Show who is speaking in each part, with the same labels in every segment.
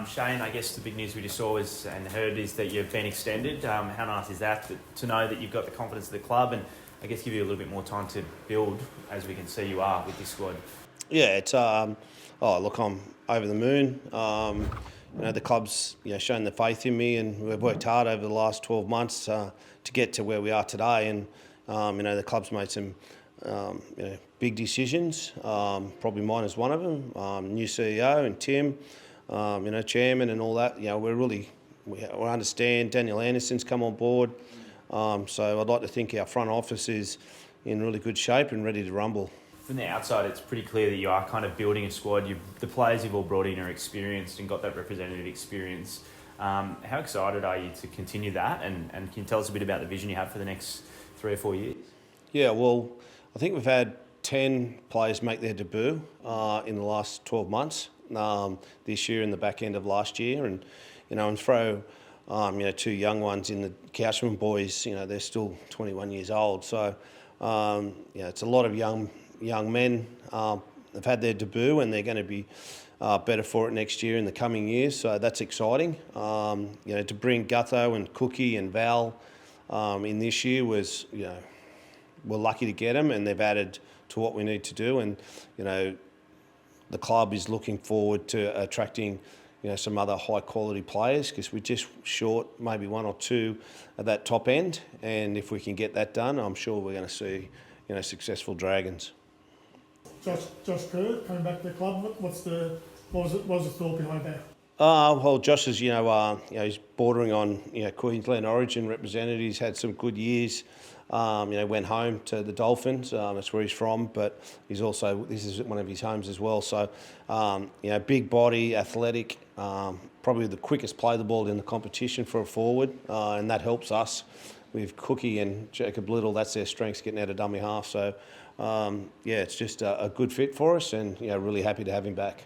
Speaker 1: Shane, I guess the big news we just saw and heard is that you've been extended. How nice is that to know that you've got the confidence of the club and I guess give you a little bit more time to build, as we can see you are with this squad?
Speaker 2: Yeah, it's I'm over the moon. The club's shown the faith in me, and we've worked hard over the last 12 months to get to where we are today. And the club's made some big decisions. Probably mine is one of them. New CEO and Tim, chairman and all that. We understand. Daniel Anderson's come on board. So I'd like to think our front office is in really good shape and ready to rumble.
Speaker 1: From the outside, it's pretty clear that you are kind of building a squad. The players you've all brought in are experienced and got that representative experience. How excited are you to continue that? And can you tell us a bit about the vision you have for the next 3 or 4 years?
Speaker 2: Yeah, well, I think we've had 10 players make their debut in the last 12 months. This year and the back end of last year, and throw 2 young ones in the Couchman boys. They're still 21 years old. So it's a lot of young men. They've had their debut and they're going to be better for it next year in the coming years. So that's exciting. To bring Gutho and Cookie and Val in this year was, we're lucky to get them, and they've added to what we need to do. And the club is looking forward to attracting some other high quality players, because we're just short maybe 1 or 2 at that top end. And if we can get that done, I'm sure we're going to see successful Dragons.
Speaker 3: Josh Kerr coming back to the club. What was the thought behind that?
Speaker 2: Well, Josh is he's bordering on Queensland Origin representative. He's had some good years. Went home to the Dolphins. That's where he's from, but this is one of his homes as well. So big body, athletic, probably the quickest play the ball in the competition for a forward, and that helps us with Cookie and Jacob Little. That's their strengths, getting out of dummy half. So it's just a good fit for us, and really happy to have him back.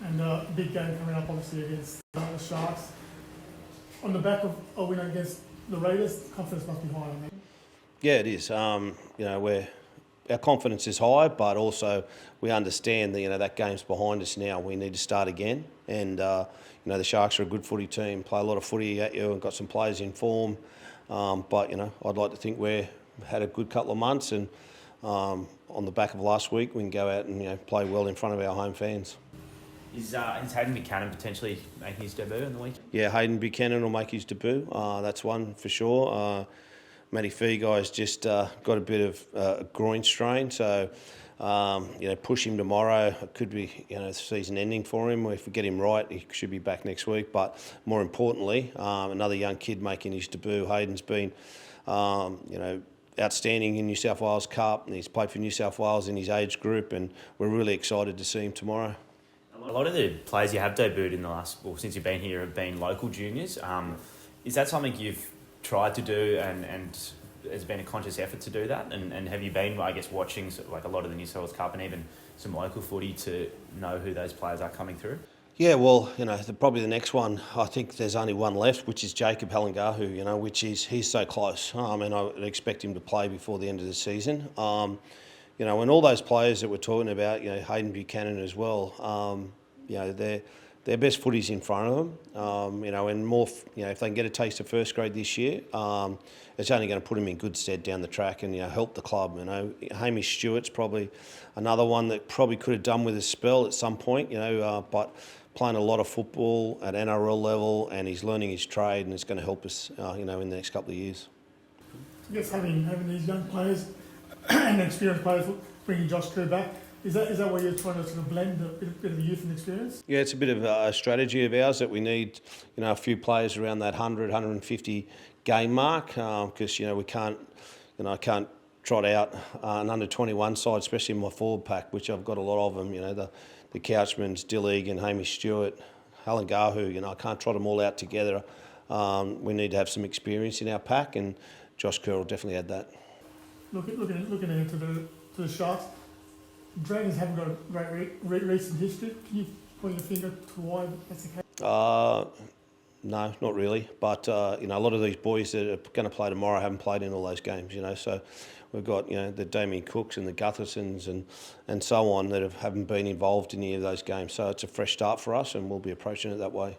Speaker 3: And a big game coming up, obviously, against the Sharks. On the back of a win against the Raiders, confidence must be high on that.
Speaker 2: Yeah, it is. Our confidence is high, but also we understand that that game's behind us now. We need to start again, and the Sharks are a good footy team, play a lot of footy at you, and got some players in form. But I'd like to think we've had a good couple of months, and on the back of last week, we can go out and play well in front of our home fans.
Speaker 1: Is Hayden Buchanan potentially making his debut in the week?
Speaker 2: Yeah, Hayden Buchanan will make his debut. That's one for sure. Matty Feeguy's just got a bit of a groin strain, so push him tomorrow. It could be season ending for him. If we get him right, he should be back next week. But more importantly, another young kid making his debut. Hayden's been outstanding in New South Wales Cup, and he's played for New South Wales in his age group, and we're really excited to see him tomorrow.
Speaker 1: A lot of the players you have debuted in since you've been here have been local juniors. Is that something you've tried to do and has been a conscious effort to do that? And have you been, I guess, watching like a lot of the New South Wales Cup and even some local footy to know who those players are coming through?
Speaker 2: Yeah, well, probably the next one, I think there's only one left, which is Jacob Hallengahu, he's so close. And I would expect him to play before the end of the season. And all those players that we're talking about, Hayden Buchanan as well, their best footy's in front of them. And more, if they can get a taste of first grade this year, it's only going to put them in good stead down the track and help the club. Hamish Stewart's probably another one that probably could have done with a spell at some point, but playing a lot of football at NRL level, and he's learning his trade, and it's going to help us, in the next couple of years.
Speaker 3: I guess having these young players and experienced players, bringing Josh Kerr back, is that what you're trying to sort of blend a bit of youth and experience? Yeah,
Speaker 2: it's a bit of a strategy of ours that we need, a few players around that 100, 150 game mark, because we can't, I can't trot out an under 21 side, especially in my forward pack, which I've got a lot of them. The Couchmans, Dillig and Hamish Stewart, Hallengahu. I can't trot them all out together. We need to have some experience in our pack, and Josh Kerr will definitely add that.
Speaker 3: Looking into the Sharks, Dragons haven't got a great recent history. Can you point your finger to why that's the case?
Speaker 2: No, not really. But a lot of these boys that are going to play tomorrow haven't played in all those games. So we've got the Damien Cooks and the Guthersons and so on that haven't been involved in any of those games. So it's a fresh start for us, and we'll be approaching it that way.